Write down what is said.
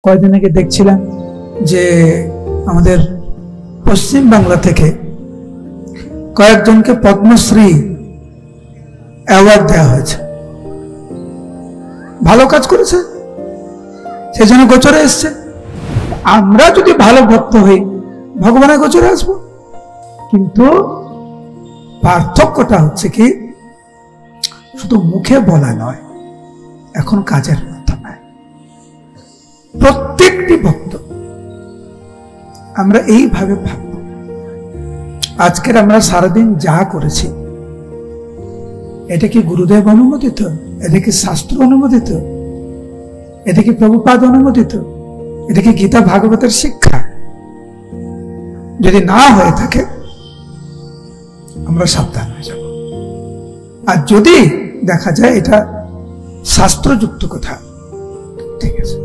কয়েকদিন আগে দেখছিলাম যে আমাদের পশ্চিম বাংলা থেকে কয়েকজনকে পদ্মশ্রী অ্যাওয়ার্ড দেওয়া হয়েছে। ভালো কাজ করেছে, সেজন্য গোচরে এসছে। আমরা যদি ভালো ভক্ত হই, ভগবানের গোচরে আসবো। কিন্তু পার্থক্যটা হচ্ছে কি, শুধু মুখে বলা নয়, এখন কাজের মাধ্যমে। প্রত্যেকটি ভক্ত আমরা এইভাবে ভাবব, আজকের আমরা সারাদিন যা করেছি, এটা কি গুরুদেব অনুমোদিত? এটা কি শাস্ত্র অনুমোদিত? এটা কি প্রভুপাদ অনুমোদিত? এটা কি গীতা ভাগবতের শিক্ষা? যদি না হয়ে থাকে, আমরা সাবধান হয়ে যাব। আর যদি দেখা যায় এটা শাস্ত্রযুক্ত কথা, ঠিক আছে।